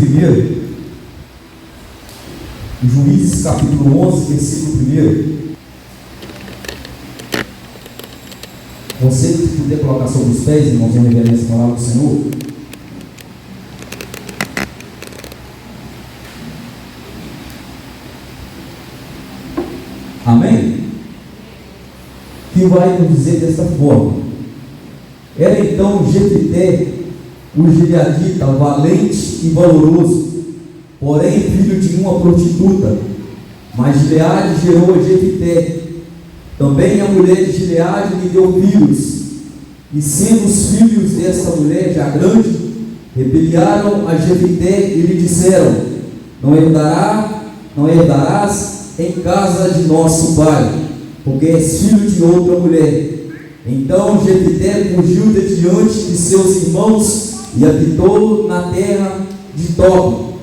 1, Juízes capítulo 11, versículo 1. Você que puder colocar sobre os pés, irmãos, em reverência à palavra do Senhor. Amém? Que vai nos dizer desta forma: era então Jefité, o gileadita, valente e valoroso, porém filho de uma prostituta. Mas Gileade gerou a Jefité. Também a mulher de Gileade lhe deu filhos, e sendo os filhos desta mulher já grandes, rebeliaram a Jefité e lhe disseram: não herdarás em casa de nosso pai, porque és filho de outra mulher. Então Jefité fugiu de diante de seus irmãos e habitou na terra de Tob.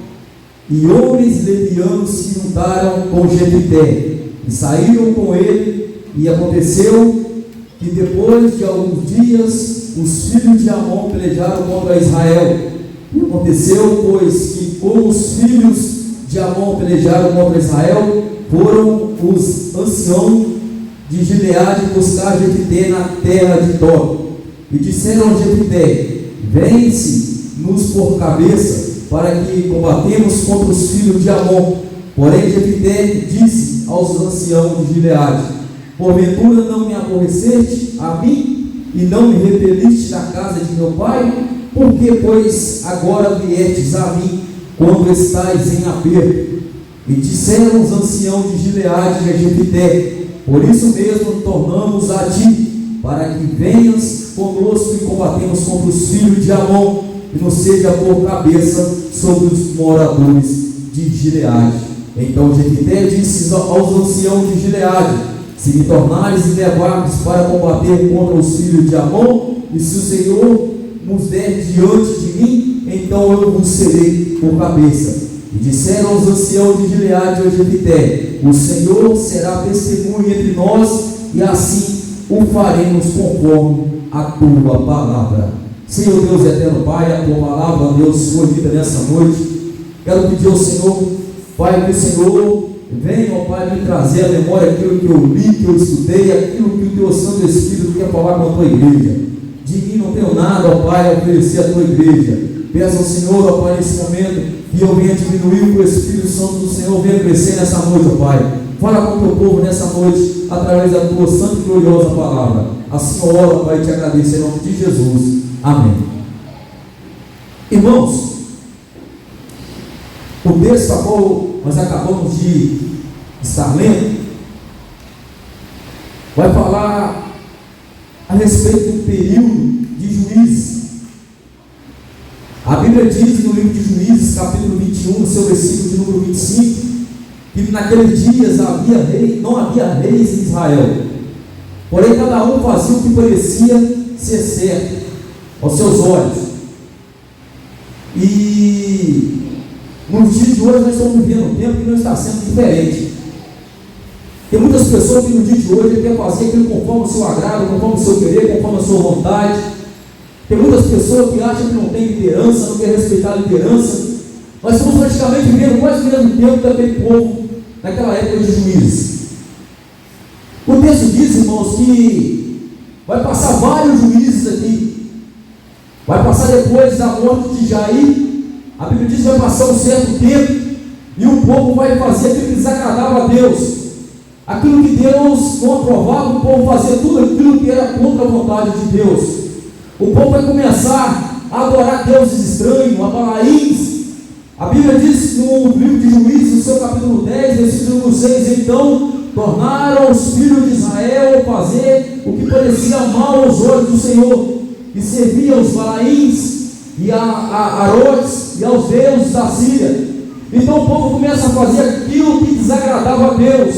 E homens levianos se juntaram com Jefité e saíram com ele. E aconteceu que depois de alguns dias os filhos de Amon pelejaram contra Israel. E aconteceu, pois, que como os filhos de Amon pelejaram contra Israel, foram os anciãos de Gileade buscar Jefité na terra de Tob. E disseram a Jefité: vence-nos por cabeça, para que combatemos contra os filhos de Amon. Porém Jefité disse aos anciãos de Gileade: porventura não me aborreceste a mim, e não me repeliste da casa de meu pai? Por que, pois, agora viestes a mim, quando estais em aperto? E disseram os anciãos de Gileade a Jefité: por isso mesmo tornamos a ti, para que venhas conosco e combatemos contra os filhos de Amon, e não seja por cabeça sobre os moradores de Gileade. Então Jefité disse aos anciãos de Gileade: se me tornares e levardes para combater contra os filhos de Amon, e se o Senhor nos der diante de mim, então eu vos serei por cabeça. E disseram os anciãos de Gileade a Jefité: o Senhor será testemunha entre nós, e assim o faremos conforme a tua palavra. Senhor Deus eterno Pai, a tua palavra, Deus, foi dita nessa noite. Quero pedir ao Senhor, Pai, que o Senhor venha, ó Pai, me trazer à memória aquilo que eu li, que eu estudei, aquilo que o teu Santo Espírito quer falar com a tua igreja. De mim não tenho nada, ó Pai, a oferecer à tua igreja. Peço ao Senhor, ó Pai, nesse momento, que eu venha diminuir, que o Espírito Santo do Senhor venha crescer nessa noite, ó Pai. Fala com o teu povo nessa noite, através da tua santa e gloriosa palavra. Assim eu oro, ó Pai, e te agradeço em nome de Jesus. Amém. Irmãos, o texto a qual nós acabamos de estar lendo vai falar a respeito do período de Juízes. A Bíblia diz no livro de Juízes, capítulo 21, no seu versículo de número 25, que naqueles dias não havia reis em Israel, porém cada um fazia o que parecia ser certo aos seus olhos. E nos dias de hoje nós estamos vivendo um tempo que não está sendo diferente. Tem muitas pessoas que no dia de hoje querem fazer aquilo conforme o seu agrado, conforme o seu querer, conforme a sua vontade. Tem muitas pessoas que acham que não tem liderança, não quer respeitar a liderança. Nós estamos praticamente vivendo quase o mesmo tempo daquele povo naquela época de Juízes. O texto diz, irmãos, que vai passar vários juízes aqui. Vai passar depois da morte de Jair. A Bíblia diz que vai passar um certo tempo e o povo vai fazer aquilo que desagradava a Deus, aquilo que Deus não aprovava. O povo fazia tudo aquilo que era contra a vontade de Deus. O povo vai começar a adorar deuses estranhos, a Balaíns. A Bíblia diz no livro de Juízes, no seu capítulo 10, versículo 6: então tornaram os filhos de Israel a fazer o que parecia mal aos olhos do Senhor, e serviam os Balaíns e a Arotes e aos deuses da Síria. Então o povo começa a fazer aquilo que desagradava a Deus.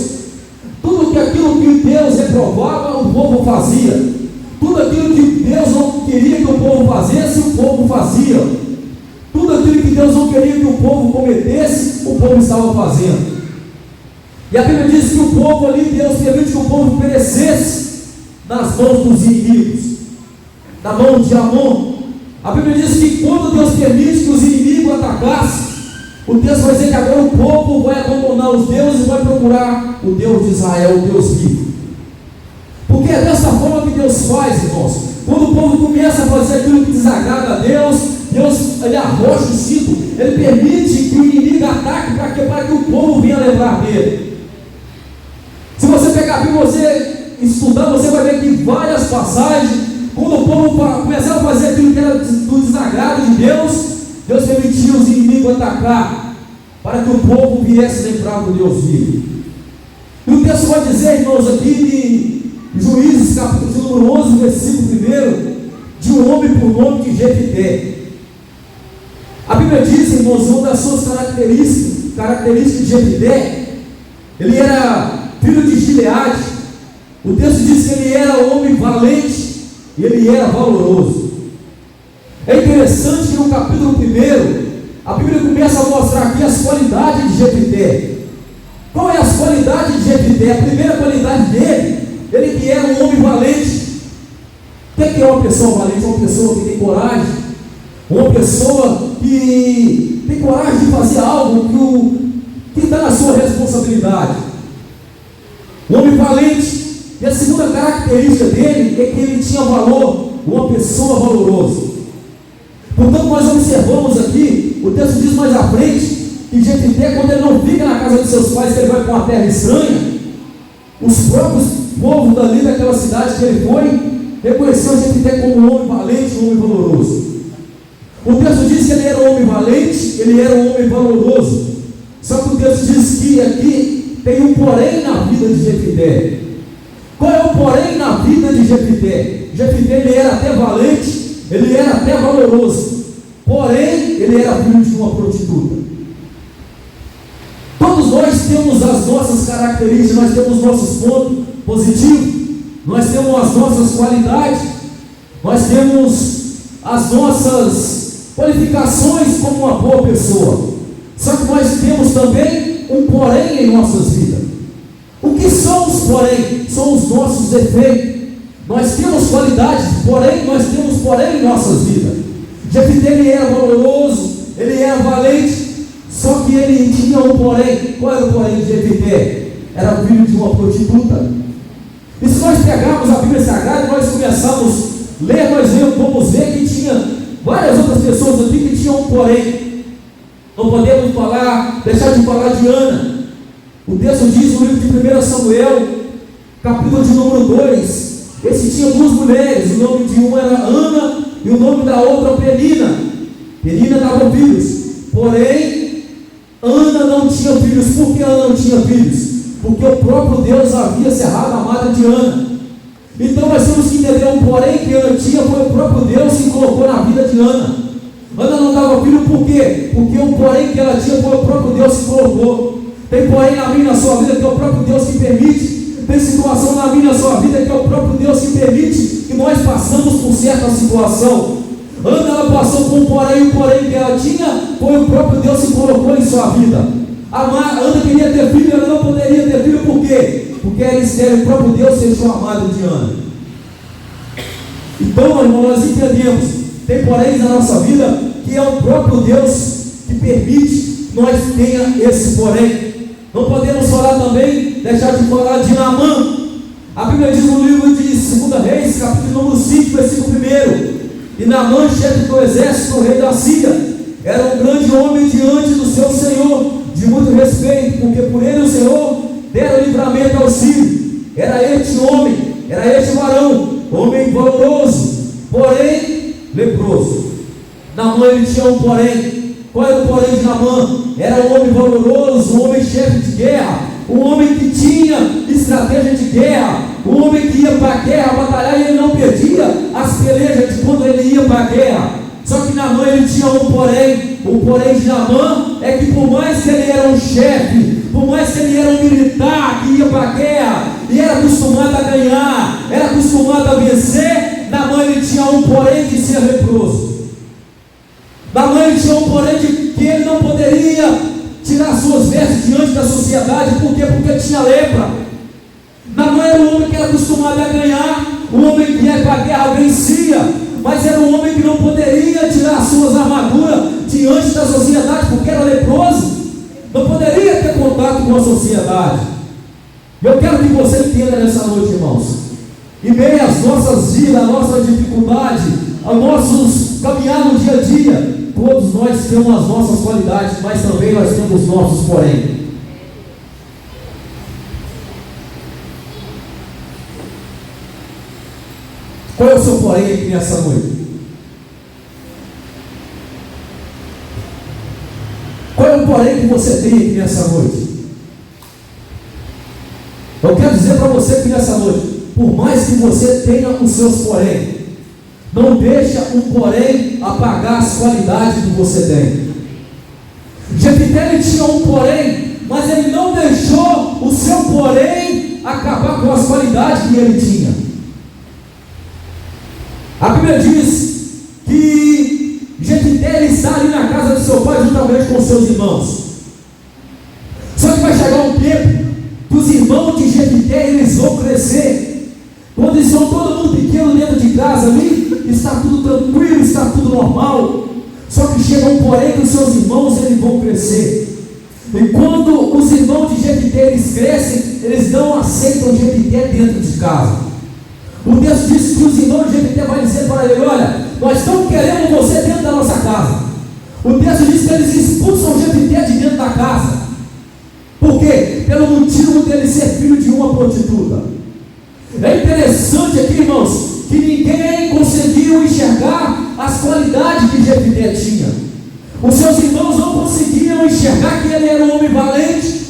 Tudo aquilo que Deus reprovava, o povo fazia. Tudo aquilo que Deus não queria que o povo fizesse, o povo fazia. Tudo aquilo que Deus não queria que o povo cometesse, o povo estava fazendo. E a Bíblia diz que o povo ali, Deus permite que o povo perecesse nas mãos dos inimigos, na mão de Amon. A Bíblia diz que quando Deus permite que os inimigos atacassem, O texto vai dizer que agora o povo vai abandonar os deuses e vai procurar o Deus de Israel, o Deus vivo. Porque é dessa forma que Deus faz, irmãos. Quando o povo começa a fazer aquilo que desagrada a Deus, ele arrocha o cinto, ele permite que o inimigo ataque para que o povo venha lembrar dele. Se você pegar a Bíblia, você estudar, você vai ver que várias passagens, quando o povo começava a fazer aquilo que era do desagrado de Deus, Deus permitia os inimigos atacar, para que o povo viesse lembrar do Deus vivo. E o texto vai dizer, irmãos, aqui em Juízes, capítulo número 11, versículo 1, de um homem por nome de Jefité. A Bíblia diz, irmãos, uma das suas características de Jefité, ele era filho de Gileade. O texto diz que ele era homem valente e ele era valoroso. É interessante que no capítulo 1, a Bíblia começa a mostrar aqui as qualidades de Jefité. Qual é as qualidades de Jefité? A primeira qualidade dele, ele que era um homem valente. O que é uma pessoa valente? Uma pessoa que tem coragem, uma pessoa que tem coragem de fazer algo que está na sua responsabilidade. Um homem valente. E a segunda característica dele é que ele tinha valor, uma pessoa valorosa. Portanto, nós observamos aqui, o texto diz mais à frente, que Jefité, quando ele não fica na casa de seus pais, que ele vai para uma terra estranha, os próprios povos dali daquela cidade que ele foi, reconheceu Jefité como um homem valente, um homem valoroso. O texto diz que ele era um homem valente, ele era um homem valoroso. Só que o texto diz que aqui tem um porém na vida de Jefité. Qual é o porém na vida de Jefité? Jefité, ele era até valente, ele era até valoroso, porém ele era filho de uma prostituta. Todos nós temos as nossas características, nós temos nossos pontos positivos, nós temos as nossas qualidades, nós temos as nossas qualificações como uma boa pessoa. Só que nós temos também um porém em nossas vidas. O que são os porém? São os nossos defeitos. Nós temos qualidades, porém nós temos porém em nossas vidas. Jefité, ele era valoroso, ele era valente, só que ele tinha um porém. Qual era o porém de Jefité? Era filho de uma prostituta. E se nós pegarmos a Bíblia Sagrada e nós começarmos a ler, nós vamos ver que tinha várias outras pessoas aqui que tinham um porém. Não podemos deixar de falar de Ana. O texto diz no livro de 1 Samuel, capítulo de número 2, esse tinha duas mulheres, o nome de uma era Ana e o nome da outra Penina. Penina dava filhos, porém Ana não tinha filhos. Por que Ana não tinha filhos? Porque o próprio Deus havia cerrado a madre de Ana. Então nós temos que entender um porém que Ana tinha, foi o próprio Deus que colocou na vida de Ana. Ana não dava filho por quê? Porque o porém que ela tinha foi o próprio Deus que colocou. Tem porém na minha e na sua vida que é o próprio Deus que permite. Tem situação na minha e na sua vida que é o próprio Deus que permite que nós passamos por certa situação. Ana, ela passou por um porém, o porém que ela tinha foi o próprio Deus que colocou em sua vida. Ana queria ter filho, ela não poderia ter filho, por quê? Porque era estéril, o próprio Deus fechou a madre de Ana. Então, irmão, nós entendemos, tem porém na nossa vida que é o próprio Deus que permite que nós tenha esse porém. Não podemos falar também, deixar de falar de Naamã. A Bíblia diz no livro de 2 Reis, capítulo número 5, versículo 1. E Naamã, chefe do exército do rei da Síria, era um grande homem diante do seu Senhor, de muito respeito, porque por ele o Senhor dera livramento ao Sírio. Era este homem, era este varão, homem valoroso, porém leproso. Naamã, ele tinha um porém. Qual era o porém de Naamã? Era um homem valoroso, um homem chefe de guerra, um homem que tinha estratégia de guerra, um homem que ia para a guerra batalhar e ele não perdia as pelejas de quando ele ia para a guerra. Só que Naamã, ele tinha um porém. O porém de Naamã é que por mais que ele era um chefe, por mais que ele era um militar que ia para a guerra e era acostumado a ganhar, era acostumado a vencer, Naamã, ele tinha um porém de ser leproso. Naamã, ele tinha um porém de que ele não poderia tirar suas vestes diante da sociedade. Por quê? Porque tinha lepra. Naamã era um homem que era acostumado a ganhar, um homem que ia para a guerra vencia, mas era um homem que não poderia tirar suas armaduras diante da sociedade, porque era leproso, não poderia ter contato com a sociedade. E eu quero que você entenda nessa noite, irmãos, em meio às nossas vidas, à nossa dificuldade, aos nossos caminhar no dia a dia, todos nós temos as nossas qualidades, mas também nós temos os nossos porém. Qual é o seu porém aqui nessa noite? Qual é o porém que você tem aqui nessa noite? Eu quero dizer para você que nessa noite, por mais que você tenha os seus porém, não deixa o porém apagar as qualidades que você tem. Jefité, ele tinha um porém, mas ele não deixou o seu porém acabar com as qualidades que ele tinha. A Bíblia diz que Jefité, ele está ali na casa do seu pai juntamente com seus irmãos. Só que vai chegar um tempo que os irmãos de Jefité, eles vão crescer. Quando eles são todo mundo pequeno dentro de casa ali, está tudo tranquilo, está tudo normal. Só que chega um porém que os seus irmãos, eles vão crescer. E quando os irmãos de Jefité, eles crescem, eles não aceitam Jefité dentro de casa. O texto diz que os irmãos de Jefité vão dizer para ele: olha, nós não queremos você dentro da nossa casa. O texto diz que eles expulsam Jefité de dentro da casa. Por quê? Pelo motivo dele ser filho de uma prostituta. É interessante aqui, irmãos, que ninguém conseguiu enxergar as qualidades que Jefité tinha. Os seus irmãos não conseguiam enxergar que ele era um homem valente,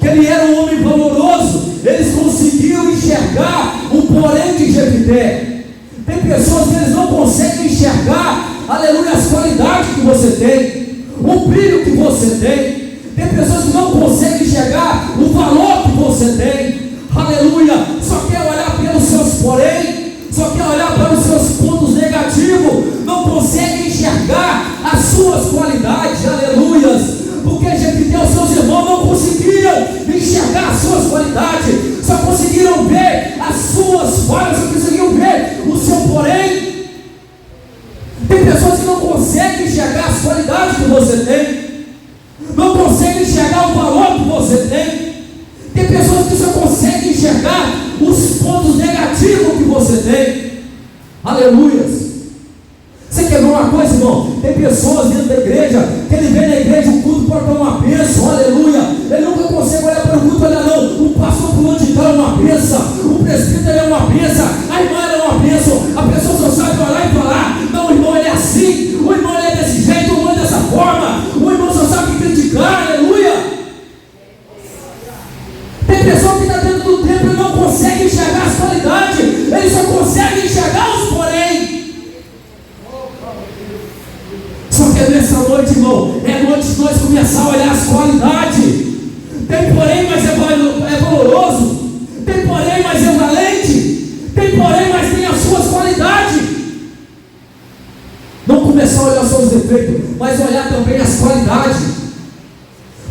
que ele era um homem valoroso. Eles conseguiam enxergar o porém de Jefité. Tem pessoas que eles não conseguem enxergar, aleluia, as qualidades que você tem, o brilho que você tem. Tem pessoas que não conseguem enxergar o valor que você tem, aleluia, só quer olhar pelos seus porém, só quer olhar para os seus pontos negativos, não consegue enxergar as suas qualidades, aleluias, porque Jefité, os seus irmãos não conseguiram enxergar as suas qualidades, só conseguiram ver as suas falhas, só conseguiram ver o seu porém. Tem pessoas que não conseguem enxergar as qualidades que você tem, não consegue enxergar o valor que você tem. Tem pessoas que só conseguem enxergar os pontos negativos que você tem. Aleluias. Você quer ver uma coisa, irmão? Tem pessoas dentro da igreja que ele vem na igreja, o culto pode dar uma bênção, aleluia. Ele nunca consegue olhar para o culto e olhar, não, o pastor fulano de tal é uma bênção, o presbítero é uma bênção, a irmã é uma bênção. A pessoa só sabe olhar e falar: não, o irmão ele é assim, o irmão ele é desse jeito, o irmão é dessa forma, o irmão só sabe criticar, aleluia. Tem pessoa que está dentro do templo e não consegue enxergar as qualidades, ele só consegue enxergar os porém. Só que nessa noite, irmão, é noite de nós começar a olhar as qualidades. Tem porém, mas é valoroso. Tem porém, mas é valente. Tem porém, mas tem as suas qualidades. Não começar a olhar os seus defeitos, mas olhar também as qualidades.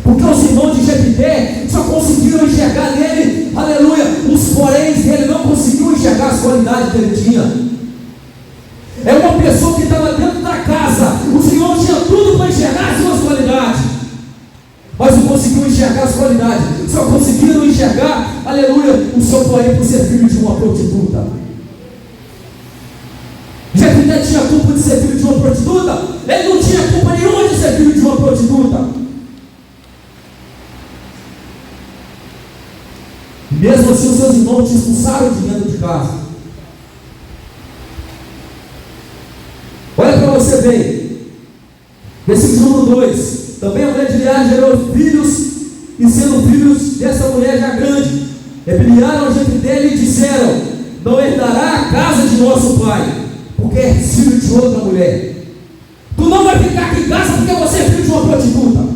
Porque os irmãos de Jefité só conseguiram enxergar nele, aleluia, os poréns dele, não conseguiu enxergar as qualidades que ele tinha. É uma pessoa que estava dentro da casa, o Senhor tinha tudo para enxergar as suas qualidades, mas não conseguiu enxergar as qualidades, só conseguiram enxergar, aleluia, o seu porém por ser filho de uma prostituta. Jefité tinha culpa de ser filho de uma prostituta? Ele não tinha culpa nenhuma de ser filho de uma prostituta. Mesmo assim, os seus irmãos te expulsaram de dentro de casa. Olha para você ver, versículo número 2: também a mulher de Leá gerou filhos, e sendo filhos dessa mulher já grande, rebeliaram Jefité e lhe disseram: não herdará a casa de nosso pai, porque é filho de outra mulher. Tu não vai ficar aqui em casa porque você é filho de uma prostituta.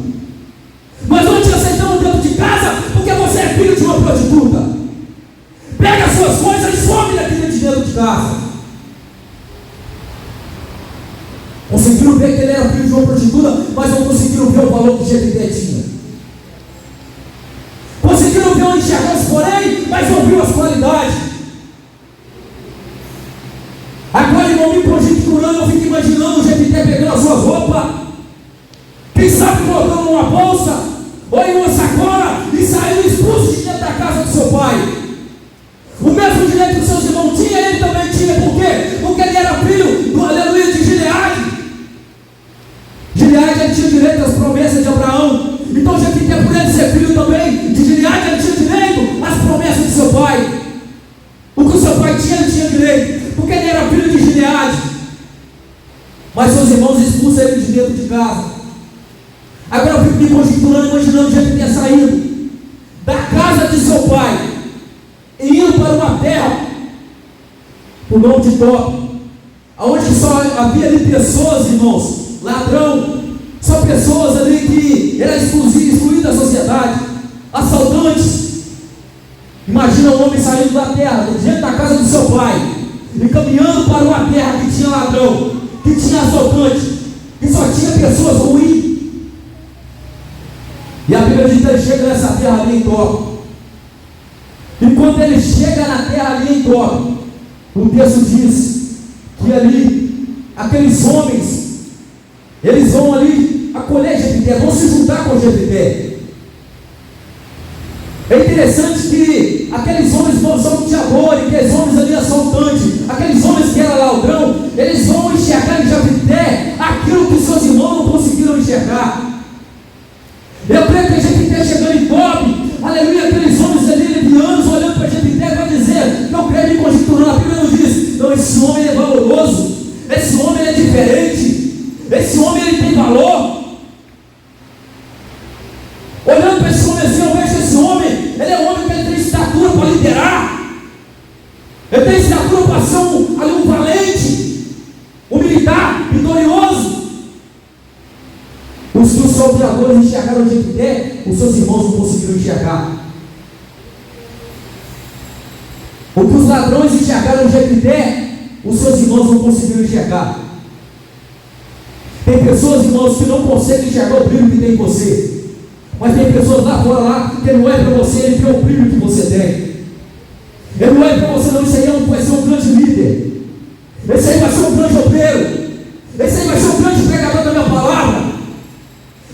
Nós não te aceitamos dentro de casa porque você é filho de uma prostituta. Pega as suas coisas e some daqui dentro de casa. Conseguiram ver que ele era filho de uma prostituta, mas não conseguiram ver o valor que Jefité tinha. Conseguiram ver onde enxergar os porém, mas não viu as qualidades. Agora, irmão, me conjecturando, eu fico imaginando o Jefité pegando as suas roupas, bolsa ou em uma sacola e saiu expulso de dentro da casa do seu pai. O mesmo direito que seus irmãos tinham, ele também tinha. Por quê? Porque ele era filho do aleluia de Gileade. Gileade, ele tinha direito às promessas de Abraão. Então Jefité, por ele ser filho também de Gileade, ele tinha direito às promessas de seu pai. O que o seu pai tinha, ele tinha direito, porque ele era filho de Gileade. Mas seus irmãos expulsam ele de dentro de casa. Agora eu fico me conjecturando, imaginando Jefité saindo da casa de seu pai e indo para uma terra por nome de Top, onde só havia ali pessoas, irmãos, ladrão, só pessoas ali que eram excluídas da sociedade, assaltantes. Imagina um homem saindo da terra, diante da casa do seu pai, e caminhando para uma terra que tinha ladrão, que tinha assaltante, que só tinha pessoas ruins. E a Bíblia diz que ele chega nessa terra ali em Top. E quando ele chega na terra ali em Top, o texto diz que ali, aqueles homens, eles vão ali acolher Jefité, vão se juntar com Jefité. É interessante que aqueles homens salteadores, aqueles homens ali assaltantes, aqueles homens que eram ladrão, eles vão enxergar em Jefité aquilo que seus irmãos não conseguiram enxergar. Eu creio que Jefité chegando em Top, aleluia, aqueles homens ali levianos olhando para Jefité, vai dizer, eu creio me conjecturando, a Bíblia não diz, não, esse homem é valoroso, esse homem é diferente, esse homem ele tem valor. Olhando para esse homem assim, eu vejo esse homem, ele é um homem que ele tem estatura para liderar, ele tem estatura para ser um valente, um militar vitorioso. Os que os salteadores enxergaram Jefité, os seus irmãos não conseguiram enxergar. O que os ladrões enxergaram Jefité, os seus irmãos não conseguiram enxergar. Tem pessoas, irmãos, que não conseguem enxergar o brilho que tem em você. Mas tem pessoas lá fora lá, que ele olha para você, ele vê o brilho que você tem. Ele olha para você, não, isso aí vai ser um grande líder. Esse aí vai ser um grande obreiro. Esse aí vai ser um grande pregador da minha palavra.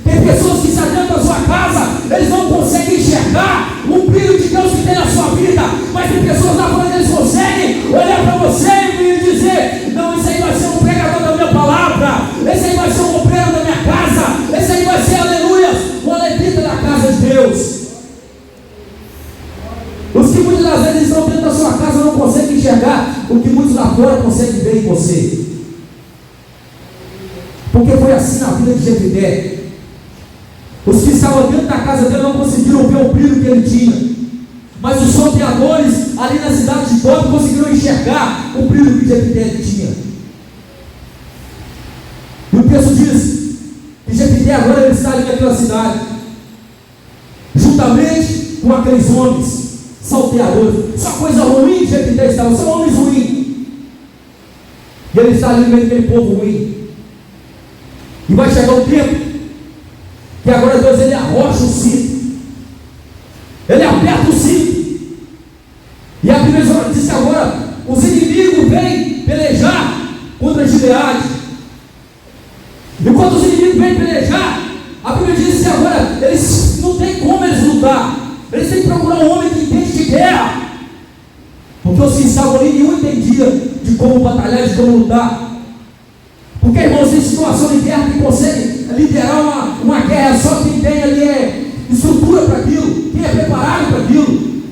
Tem pessoas que se adiantam da sua casa, eles não conseguem enxergar o brilho de Deus que tem na sua vida. Mas tem pessoas lá fora que eles conseguem olhar para você e dizer, não, esse aí vai ser um pregador da minha palavra. Esse aí vai ser um obreiro da minha casa. Esse aí vai ser, aleluia, uma levita da casa de Deus. Os que muitas das vezes estão dentro da sua casa não conseguem enxergar o que muitos lá fora conseguem ver em você. Porque foi assim na vida de Jefité. Os que estavam dentro da casa dele não conseguiram ver o brilho que ele tinha. Mas os salteadores ali na cidade de Top conseguiram enxergar o brilho que Jefité tinha. E o texto diz que Jefité agora ele está ali naquela cidade, juntamente com aqueles homens salteadores. Só coisa ruim Jefité estava, são homens ruins. E ele está ali no meio daquele povo ruim. E vai chegar o tempo que agora Deus ele arrocha o cinto, ele aperta o cinto, e a Bíblia diz que agora os inimigos vêm pelejar contra Gileade. E quando os inimigos vêm pelejar, a Bíblia diz que agora eles não tem como eles lutar, eles têm que procurar um homem que entende de guerra, porque os que estavam ali nenhum entendia de como batalhar, de como lutar. Porque, irmãos, em situação de guerra, quem consegue liderar uma guerra só quem tem ali estrutura para aquilo, quem é preparado para aquilo.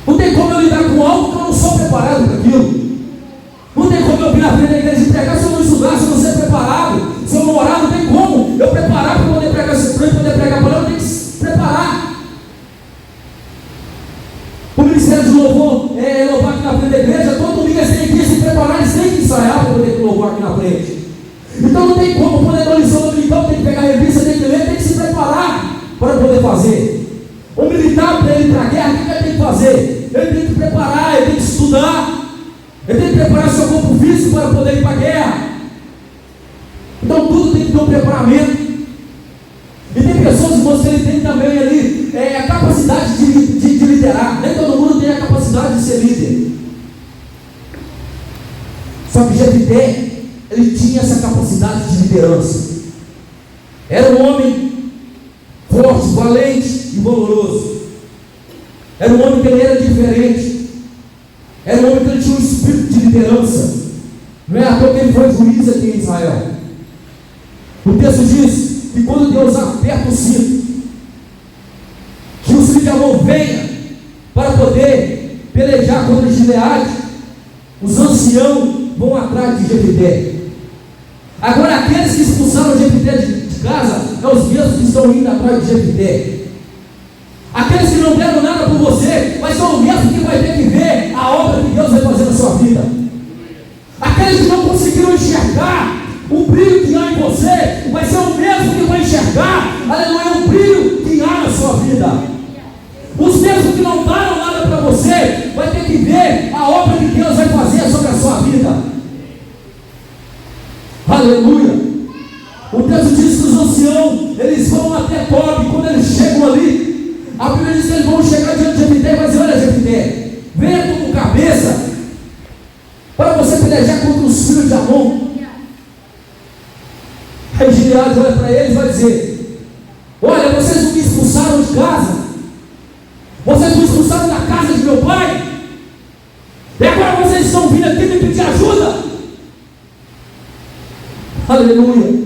Não tem como eu lidar com algo que eu não sou preparado para aquilo. Não tem como eu vir na frente da igreja e pregar se eu não estudar, se eu não ser preparado, se eu não orar, não tem como eu preparar para poder pregar esse plano, poder pregar a palavra, eu tenho que se preparar. O ministério de louvor é louvar aqui na frente da igreja, todo domingo eles têm que se preparar, eles têm que ensaiar para poder louvar aqui na frente. Então não tem como, quando é uma lição dominical, tem que pegar a revista, tem que ler, tem que se preparar para poder fazer. O militar, para ele ir para a guerra, o que ele tem que fazer? Ele tem que preparar, ele tem que estudar, ele tem que preparar seu corpo físico para poder ir para a guerra. Então tudo tem que ter um preparamento. E tem pessoas, irmãos, que ele tem também ali a capacidade de liderar. Nem todo mundo tem a capacidade de ser líder. Só que Jefité, ele tinha essa capacidade de liderança. Era um homem forte, valente e valoroso. Era um homem que ele era diferente. Era um homem que ele tinha um espírito de liderança. Não é à toa que ele foi juiz aqui em Israel. O texto diz que quando Deus aperta o cinto, que o filho de Amon venha para poder pelejar contra Gileade, os anciãos vão atrás de Jefité. Agora aqueles que expulsaram Jefité de casa é os mesmos que estão indo atrás de Jefité. Aqueles que não deram nada por você, mas são o mesmo que vai ter que ver a obra que Deus vai fazer na sua vida. Aqueles que não conseguiram enxergar o brilho que há em você, vai ser o mesmo que vai enxergar, aleluia, o brilho que há na sua vida. Os mesmos que não deram nada para você, vai ter que ver a obra que Deus vai fazer sobre a sua vida. Aleluia. O texto diz que os anciãos, eles vão até Tobi. Quando eles chegam ali, a Bíblia diz que eles vão chegar diante de Jefité e vai dizer: olha, Jefité, venha como cabeça para você pelejar contra os filhos de Amon. Aí Gileade olha para eles e vai dizer: olha, vocês não me expulsaram de casa, vocês me expulsaram da casa de meu pai, e agora vocês estão vindo aqui me pedir ajuda. Aleluia.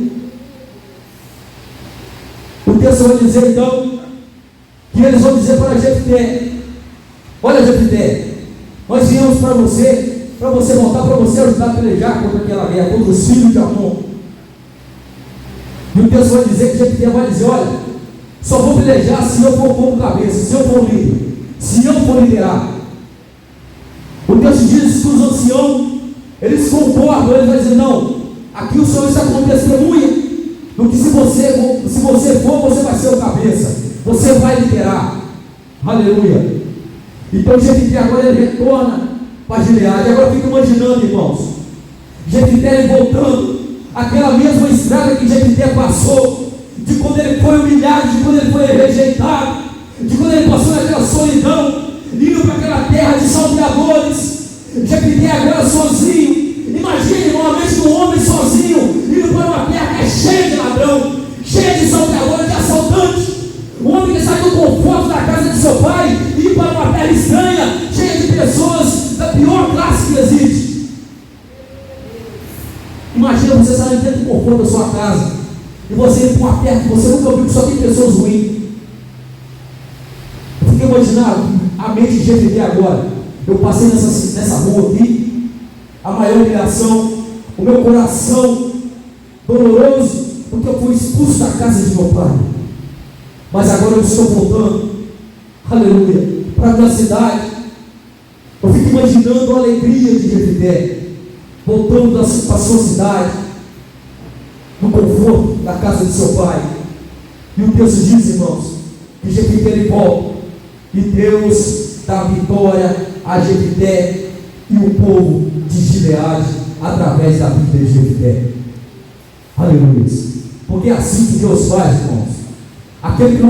O texto vai dizer então que eles vão dizer para Jefité: olha, Jefité, nós viemos para você voltar, para você ajudar a pelejar contra aquela guerra, contra os filhos de Amon. E o texto vai dizer que Jefité vai dizer: olha, só vou pelejar se eu for como cabeça, se eu for líder, se eu for liderar. O texto diz que os anciãos, eles concordam, eles vão dizer: não, aqui o Senhor está como testemunha do que se você for, você vai ser o cabeça, você vai liderar. Aleluia. Então Jefité agora ele retorna para Gileade. Agora eu fico imaginando, irmãos, Jefité ele voltando aquela mesma estrada que Jefité passou, de quando ele foi humilhado, de quando ele foi rejeitado, de quando ele passou naquela solidão, indo para aquela terra de salteadores. Jefité agora sozinho. Imagine uma vez um homem sozinho indo para uma terra que é cheia de ladrão, cheia de salteadores, de assaltantes. Um homem que sai do conforto da casa de seu pai e ir para uma terra estranha, cheia de pessoas da pior classe que existe. Imagina você sair dentro do conforto da sua casa e você ir para uma terra que você nunca viu, que só tem pessoas ruins. Eu fiquei imaginando a mente de Jefité agora. Eu passei nessa rua aqui, a maior humilhação, o meu coração doloroso, porque eu fui expulso da casa de meu pai. Mas agora eu estou voltando, aleluia, para a minha cidade. Eu fico imaginando a alegria de Jefité, voltando para a sua cidade, no conforto da casa de seu pai. E o texto diz, irmãos, que Jefité ele volta, e Deus dá vitória a Jefité e o povo de Gileade, através da vida de Jefité. Aleluia. Porque é assim que Deus faz, irmãos. Aqueles que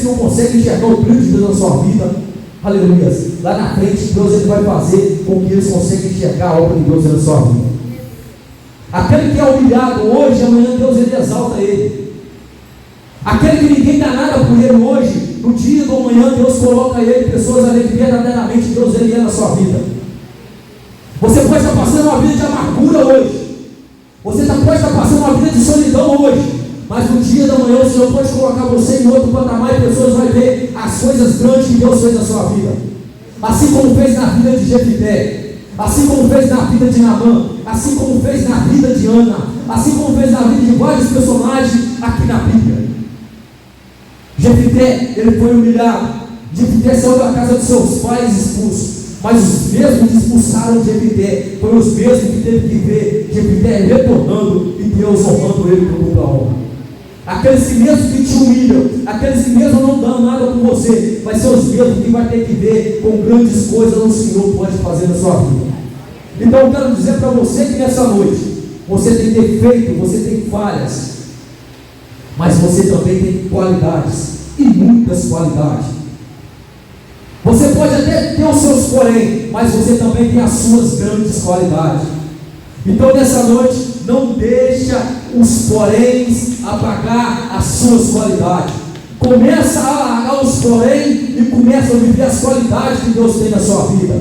não conseguem enxergar o brilho de Deus na sua vida, aleluia, lá na frente Deus ele vai fazer com que eles consigam enxergar a obra de Deus na sua vida. Aquele que é humilhado hoje, amanhã Deus ele exalta ele. Aquele que ninguém dá nada por ele hoje, no dia do amanhã Deus coloca ele pessoas ali que verdadeiramente Deus ele é na sua vida. Você pode estar passando uma vida de amargura hoje, você pode estar passando uma vida de solidão hoje, mas no dia da manhã o Senhor pode colocar você em outro patamar e pessoas vão ver as coisas grandes que Deus fez na sua vida. Assim como fez na vida de Jefité, assim como fez na vida de Naamã, assim como fez na vida de Ana, assim como fez na vida de vários personagens aqui na Bíblia. Jefité, ele foi humilhado. Jefité saiu da casa de seus pais expulso, mas os mesmos que expulsaram Jefité foram os mesmos que teve que ver Jefité retornando e Deus honrando ele por dupla honra. Aqueles que mesmo que te humilham, aqueles que mesmo não dão nada por você, vai ser os mesmos que vai ter que ver com grandes coisas o Senhor pode fazer na sua vida. Então eu quero dizer para você que nessa noite, você tem defeito, você tem falhas, mas você também tem qualidades, e muitas qualidades. Você pode até ter os seus porém, mas você também tem as suas grandes qualidades. Então nessa noite, não deixa os poréns apagar as suas qualidades. Começa a largar os porém e começa a viver as qualidades que Deus tem na sua vida.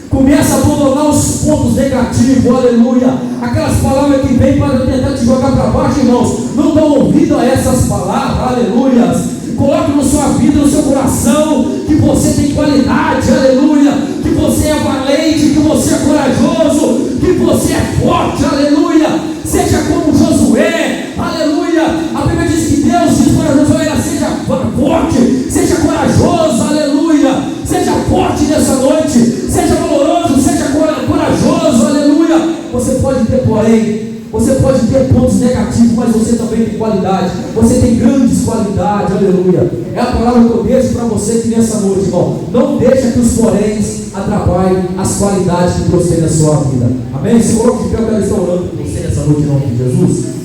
Começa a abandonar os pontos negativos, aleluia. Aquelas palavras que vêm para tentar te jogar para baixo, irmãos. Não dá ouvido a essas palavras, aleluia. Coloque na sua vida, no seu coração, que você tem qualidade, aleluia. Que você é valente, que você é corajoso, que você é forte, aleluia. Seja como Josué, aleluia. A Bíblia diz que Deus diz para Josué: seja forte, seja corajoso, aleluia. Seja forte nessa noite, seja valoroso, seja corajoso, aleluia. Você pode ter porém, você pode ter pontos negativos, mas você também tem qualidade. Você tem grandes qualidades, aleluia. É a palavra que eu deixo para você aqui nessa noite, irmão. Não deixa que os poréns atrapalhem as qualidades que Deus tem na sua vida. Amém? Se coloque de pé, eu quero estar orando por você nessa noite em nome de Jesus.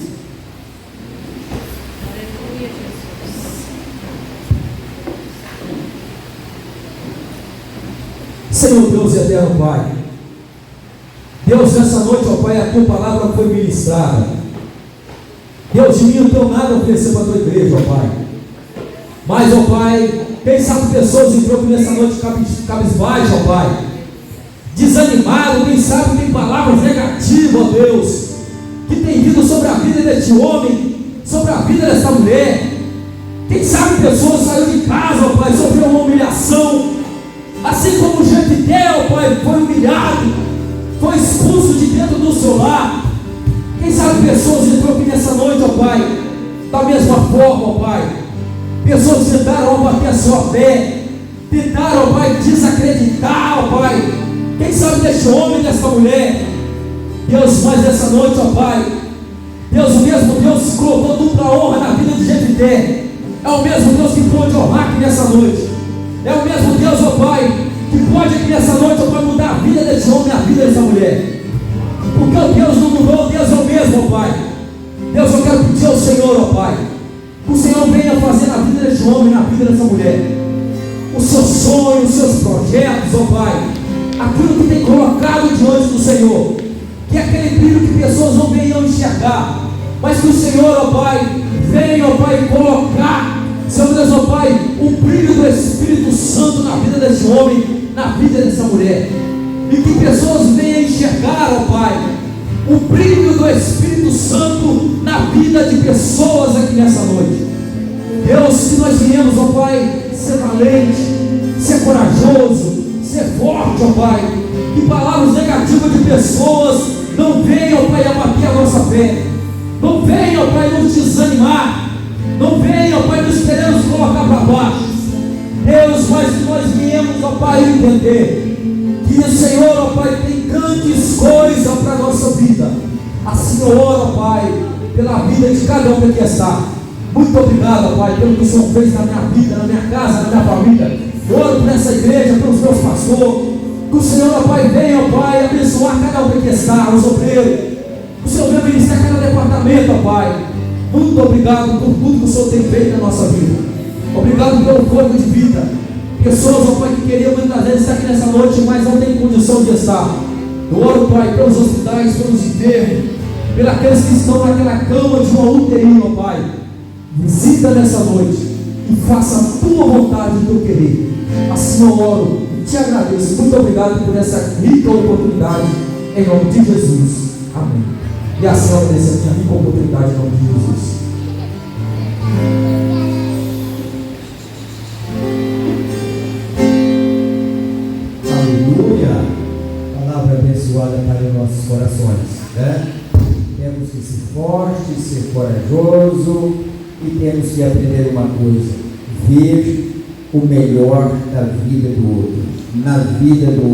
Senhor Deus e eterno Pai, Deus, nessa noite, ó Pai, a tua palavra foi ministrada. Deus, de mim não tenho nada a oferecer para a tua igreja, ó Pai. Mas, ó Pai, quem sabe pessoas entrou aqui nessa noite cabisbaixo, ó Pai, desanimado, quem sabe tem palavras negativas, ó Deus, que tem vindo sobre a vida deste homem, sobre a vida dessa mulher. Quem sabe pessoas saíram de casa, ó Pai, sofreu uma humilhação, assim como o Jefité, ó Pai, foi humilhado, foi expulso de dentro do seu lar. Quem sabe pessoas entrou aqui nessa noite, ó Pai, da mesma forma, ó Pai. Pessoas tentaram abater a sua fé, tentaram, ó Pai, desacreditar, ó Pai. Quem sabe deste homem, desta mulher, Deus, mas nessa noite, ó Pai, Deus, o mesmo Deus que colocou dupla honra na vida de Jefité, é o mesmo Deus que pode honrar aqui nessa noite. É o mesmo Deus, ó Pai, que pode aqui nessa noite, ó Pai, mudar a vida desse homem e a vida dessa mulher. Porque o Deus não mudou, o Deus é o mesmo, ó Pai. Deus, eu quero pedir ao Senhor, ó Pai, que o Senhor venha fazer na vida desse homem e na vida dessa mulher os seus sonhos, os seus projetos, ó Pai, aquilo que tem colocado diante do Senhor, que é aquele brilho que pessoas não venham enxergar, mas que o Senhor, ó Pai, venha, ó Pai, colocar, Senhor Deus, ó Pai, o brilho do Espírito Santo na vida desse homem, na vida dessa mulher, e que pessoas venham enxergar, ó Pai, o brilho do Espírito Santo na vida de pessoas aqui nessa noite. Deus, que nós viemos, ó Pai, ser valente, ser corajoso, ser forte, ó Pai, que palavras negativas de pessoas não venham, ó Pai, abater a nossa fé, não venham, ó Pai, nos desanimar, não venha, ó Pai, nos queremos colocar para baixo. Deus, mas que nós viemos, ó Pai, entender que o Senhor, ó Pai, tem grandes coisas para a nossa vida. Assim eu oro, ó Pai, pela vida de cada um que aqui está. Muito obrigado, ó Pai, pelo que o Senhor fez na minha vida, na minha casa, na minha família. Eu oro por essa igreja, pelos meus pastores. Que o Senhor, ó Pai, venha, ó Pai, abençoar cada um que aqui está, os obreiros. O Senhor venha ministrar cada departamento, ó Pai. Muito obrigado por tudo que o Senhor tem feito na nossa vida. Obrigado pelo fôlego de vida. Pessoas, ó Pai, que queriam muitas vezes estar aqui nessa noite, mas não tem condição de estar. Eu oro, Pai, pelos hospitais, pelos enfermos, pelos aqueles que estão naquela cama de uma UTI, ó Pai. Visita nessa noite e faça a tua vontade e o teu querer. Assim eu oro e te agradeço. Muito obrigado por essa rica oportunidade, em nome de Jesus. Amém. E assim eu agradeço a rica oportunidade em nome de Jesus. Aleluia! Palavra abençoada para os nossos corações, né? Temos que ser forte, ser corajoso e temos que aprender uma coisa: ver o melhor da vida do outro, na vida do outro.